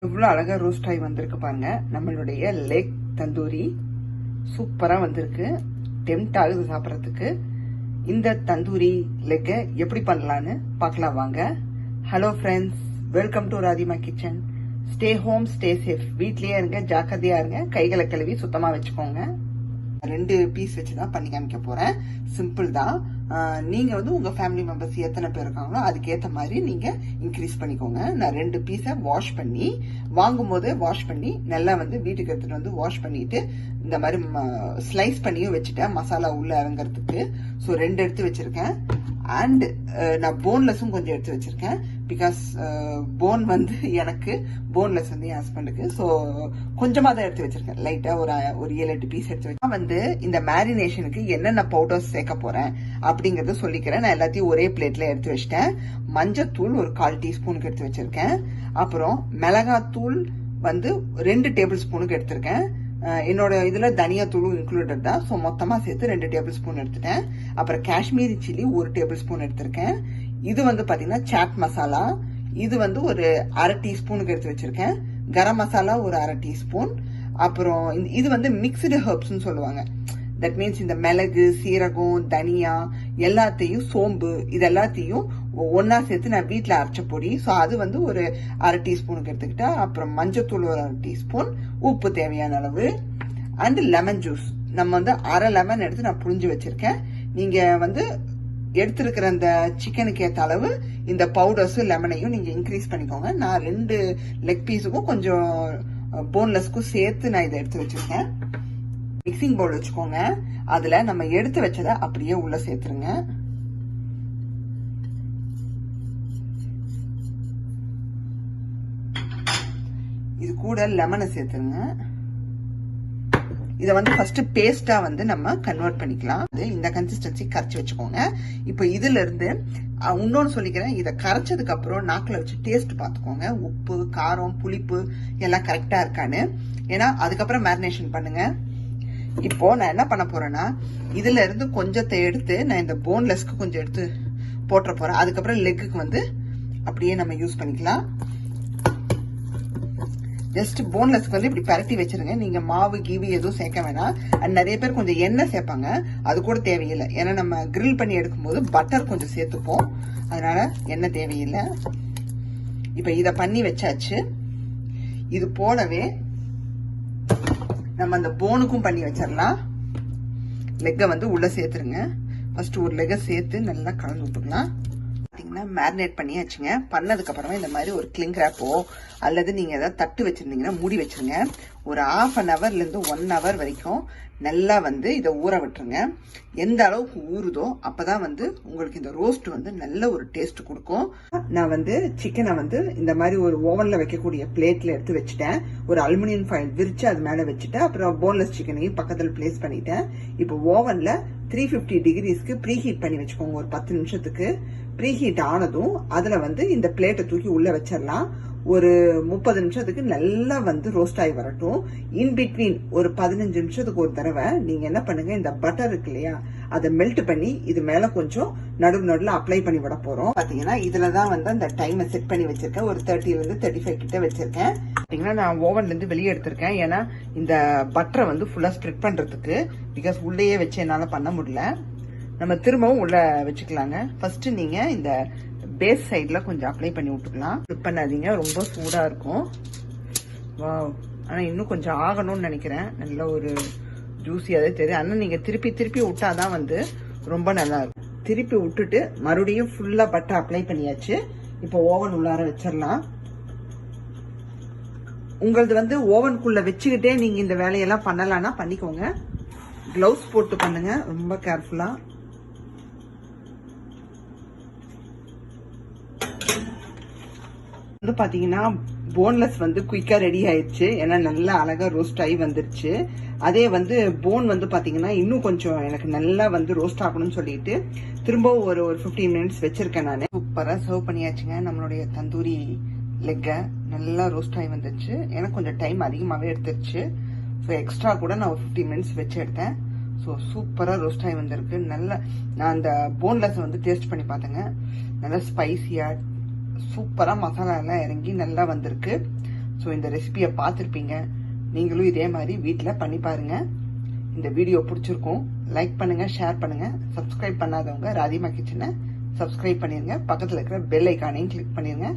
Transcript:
எவ்வளோ அழகா ரோஸ்ட் ஆகி வந்திருக்கு பாருங்க. நம்மளுடைய லெக் தந்தூரி சூப்பரா வந்திருக்கு. டெம்ட் ஆகுது சாப்பிட்றதுக்கு. இந்த தந்தூரி லெக்கை எப்படி பண்ணலான்னு பார்க்கலாம் வாங்க. Hello friends, welcome to Radhima kitchen. Stay home, stay safe. வீட்லயே இருங்க, ஜாக்கிரதையா இருங்க, கைகளை கழுவி சுத்தமா வச்சுக்கோங்க. 2 பீஸ் வச்சுதான் பண்ணி காமிக்க போறேன். சிம்பிள் தான். நீங்க உங்க ஃபேமிலி மெம்பர்ஸ் எத்தனை பேர் இருக்காங்களோ அதுக்கேற்ற மாதிரி நீங்க இன்க்ரீஸ் பண்ணிக்கோங்க. நான் 2 பீஸை வாஷ் பண்ணி வாங்கும் போதே வாஷ் பண்ணி நல்லா வீட்டுக்கு எடுத்துட்டு வாஷ் பண்ணிட்டு இந்த மாதிரி ஸ்லைஸ் பண்ணியும் வச்சுட்டேன் மசாலா உள்ள இறங்குறதுக்கு. ஸோ 2 எடுத்து வச்சிருக்கேன். அண்ட் நான் போன்லெஸ்ஸும் கொஞ்சம் எடுத்து வச்சிருக்கேன். பிகாஸ் போன் எனக்கு போன்லெஸ் என் ஹஸ்பண்டுக்கு. ஸோ கொஞ்சமா தான் எடுத்து வச்சிருக்கேன். லைட்டா ஒரு 7-8 பீஸ் எடுத்து வச்சு இந்த மேரினேஷனுக்கு என்னென்ன பவுடர்ஸ் சேர்க்க போறேன் அப்படிங்கறத சொல்லிக்கிறேன். நான் எல்லாத்தையும் ஒரே பிளேட்ல எடுத்து வச்சிட்டேன். மஞ்சத்தூள் ஒரு 1/4 டீஸ்பூனுக்கு எடுத்து வச்சிருக்கேன். அப்புறம் மிளகாத்தூள் 2 டேபிள் ஸ்பூனுக்கு எடுத்திருக்கேன். என்னோட இதுல தனியா தூளும் இன்க்ளூடட் தான். ஸோ மொத்தமா சேர்த்து 2 டேபிள் ஸ்பூன் எடுத்துட்டேன். அப்புறம் காஷ்மீரி சில்லி 1 டேபிள் ஸ்பூன் எடுத்திருக்கேன். இது பாத்தீங்கன்னா சாட் மசாலா. இது ஒரு 1/2 டீஸ்பூனுக்கு எடுத்து வச்சிருக்கேன். கரம் மசாலா ஒரு 1/2 டீஸ்பூன். அப்புறம் இது மிக்ஸ்டு ஹெர்ப்ஸ்னு சொல்லுவாங்க. தட் மீன்ஸ் இந்த மிளகு, சீரகம், தனியா எல்லாத்தையும், சோம்பு இது எல்லாத்தையும் ஒன்னா சேர்த்து நான் வீட்டுல அரைச்ச பொடி. ஸோ அது ஒரு 1/2 டீஸ்பூனுக்கு எடுத்துக்கிட்டா. அப்புறம் மஞ்சத்தூள் ஒரு 1/2 டீஸ்பூன், உப்பு தேவையான அளவு, அண்ட் லெமன் ஜூஸ். நம்ம 1/2 லெமன் எடுத்து நான் புழிஞ்சு வச்சிருக்கேன். நீங்க எடுத்திருக்கிற அந்த சிக்கனுக்கு ஏற்ற அளவு இந்த பவுடர்ஸ் லெமனையும் நீங்க இன்க்ரீஸ் பண்ணிக்கோங்க. நான் 2 லெக் பீஸுக்கும் கொஞ்சம் போன்லெஸ்க்கும் சேர்த்து நான் இதை எடுத்து வச்சிருக்கேன். மிக்சிங் பவுல் வச்சுக்கோங்க. அதுல நம்ம எடுத்து வச்சதை அப்படியே உள்ள சேர்த்துருங்க. இது கூட லெமனை சேர்த்துருங்க. இதை ஃபர்ஸ்ட் பேஸ்டா நம்ம கன்வெர்ட் பண்ணிக்கலாம். இந்த கன்சிஸ்டன்சி கரைச்சி வச்சுக்கோங்க. இப்போ இதுல இருந்து இன்னொன்னு சொல்லிக்கிறேன். இதை கரைச்சதுக்கு அப்புறம் நாக்குல வச்சு டேஸ்ட் பார்த்துக்கோங்க. உப்பு, காரம், புளிப்பு எல்லாம் கரெக்டா இருக்கான்னு. ஏன்னா அதுக்கப்புறம் மேரினேஷன் பண்ணுங்க. இப்போ நான் என்ன பண்ண போறேன்னா, இதுல இருந்து கொஞ்சத்தை எடுத்து நான் இந்த போன்லெஸ்க்கு கொஞ்சம் எடுத்து போட்டுற போறேன். அதுக்கப்புறம் லெக்குக்கு அப்படியே நம்ம யூஸ் பண்ணிக்கலாம். ஜஸ்ட் போன்லெஸ்க்கு இப்படி பரட்டி வச்சிருங்க. நீங்க மாவு கீவி எதுவும் சேர்க்க வேணாம். அண்ட் நிறைய பேர் கொஞ்சம் எண்ணெய் சேர்ப்பாங்க. அது கூட தேவையில்லை. ஏன்னா நம்ம கிரில் பண்ணி எடுக்கும்போது பட்டர் கொஞ்சம் சேர்த்துப்போம். அதனால எண்ணெய் தேவையில்லை. இப்ப இத பண்ணி வச்சாச்சு. இது போலவே நம்ம அந்த போனுக்கும் பண்ணி வச்சிடலாம். லெக்க உள்ள சேர்த்துருங்க. ஃபர்ஸ்ட் ஒரு லெக்க சேர்த்து நல்லா கலந்து விட்டுக்கலாம். மேரினேட் பண்ணியாச்சுங்க. பண்ணதுக்கு அப்புறமா இந்த மாதிரி ஒரு கிளிங் ரேப்போ அல்லது நீங்க ஏதாவது தட்டு வச்சிருந்தீங்கன்னா மூடி வச்சிருங்க. ஒரு 1/2 ஹவர்ல இருந்து 1 ஹவர் வரைக்கும் நல்லா இதை ஊற விட்டுருங்க. எந்த அளவுக்கு ஊறுதோ அப்பதான் உங்களுக்கு இந்த ரோஸ்ட் நல்ல ஒரு டேஸ்ட் கொடுக்கும். நான் சிக்கனை இந்த மாதிரி ஒரு ஓவன்ல வைக்கக்கூடிய பிளேட்ல எடுத்து வச்சுட்டேன். ஒரு அலுமினியம் ஃபாயில் விரிச்சு அது மேல வச்சுட்டேன். அப்புறம் போன்லெஸ் சிக்கனையும் பக்கத்துல பிளேஸ் பண்ணிட்டேன். இப்போ ஓவன்ல 350 டிகிரிஸ்க்கு ப்ரீ ஹீட் பண்ணி வச்சுக்கோங்க. ஒரு 10 நிமிஷத்துக்கு ப்ரீ ஹீட் ஆனதும் அதுல இந்த பிளேட்டை தூக்கி உள்ள வச்சிடலாம். ஒரு 30 நிமிஷத்துக்கு நல்லா ரோஸ்ட் ஆகி வரட்டும். இன் பிட்வீன் ஒரு 15 நிமிஷத்துக்கு ஒரு தடவை நீங்க என்ன பண்ணுங்க, இந்த பட்டர் இருக்கு இல்லையா, அதை மெல்ட் பண்ணி இது மேல கொஞ்சம் நடுவுல அப்ளை பண்ணி விட போறோம். பாத்தீங்கன்னா இதுலதான் அந்த டைமை செட் பண்ணி வச்சிருக்கேன். ஒரு 30 ல இருந்து 35 கிட்ட வச்சிருக்கேன். பாத்தீங்கன்னா நான் ஓவன்ல இருந்து வெளியே எடுத்திருக்கேன். ஏன்னா இந்த பட்டரை ஃபுல்லா ஸ்ப்ரெட் பண்றதுக்கு. பிகாஸ் உள்ளேயே வச்சு என்னால பண்ண முடியல. நம்ம திரும்பவும் உள்ள வச்சுக்கலாங்க. ஃபர்ஸ்ட் நீங்க இந்த பேஸ் சைட்ல கொஞ்சம் அப்ளை பண்ணி விட்டுக்கலாம். ஃபிட் பண்ணாதீங்க, ரொம்ப சூடா இருக்கும். வாவ், ஆனா இன்னும் கொஞ்சம் ஆகணும்னு நினைக்கிறேன். நல்ல ஒரு ஜூஸியாவே தெரியும். ஆனா நீங்க திருப்பி திருப்பி விட்டாதான் ரொம்ப நல்லா இருக்கும். திருப்பி விட்டுட்டு மறுபடியும் ஃபுல்லா பட்டர் அப்ளை பண்ணியாச்சு. இப்போ ஓவன் உள்ளார வச்சிடலாம். உங்களது ஓவனுக்குள்ள வச்சுக்கிட்டே நீங்க இந்த வேலையெல்லாம் பண்ணலாம்னா பண்ணிக்கோங்க. கிளவுஸ் போட்டு பண்ணுங்க, ரொம்ப கேர்ஃபுல்லா. பாத்தீங்கன்னா போன்லெஸ் குயிக்கா ரெடி ஆயிடுச்சு. ஏன்னா நல்லா அழகா ரோஸ்ட் ஆகி வந்துருச்சு. அதே போன் பாத்தீங்கன்னா இன்னும் கொஞ்சம் எனக்கு நல்லா ரோஸ்ட் ஆகணும்னு சொல்லிட்டு திரும்பவும் ஒரு 15 மினிட்ஸ் வச்சிருக்கேன். நான் சூப்பரா சர்வ் பண்ணியாச்சுங்க. நம்மளுடைய தந்தூரி லெக்க நல்லா ரோஸ்ட் ஆகி வந்துருச்சு. எனக்கு கொஞ்சம் டைம் அதிகமாவே எடுத்துருச்சு. ஸோ எக்ஸ்ட்ரா கூட நான் ஒரு 15 மினிட்ஸ் வச்சு எடுத்தேன். ஸோ சூப்பரா ரோஸ்ட் ஆகி வந்திருக்கு. நல்லா நான் அந்த போன்லெஸ் டேஸ்ட் பண்ணி பார்த்தேங்க. நல்லா ஸ்பைசியா சூப்பரா மசாலா எல்லாம் இறங்கி நல்லா வந்திருக்கு. ஸோ இந்த ரெசிபியை பார்த்துருப்பீங்க. நீங்களும் இதே மாதிரி வீட்டில் பண்ணி பாருங்க. இந்த வீடியோ பிடிச்சிருக்கும். லைக் பண்ணுங்க, ஷேர் பண்ணுங்க. சப்ஸ்கிரைப் பண்ணாதவங்க ராதிமா கிச்சனை சப்ஸ்கிரைப் பண்ணிருங்க. பக்கத்தில் இருக்கிற பெல் ஐக்கானையும் கிளிக் பண்ணிருங்க.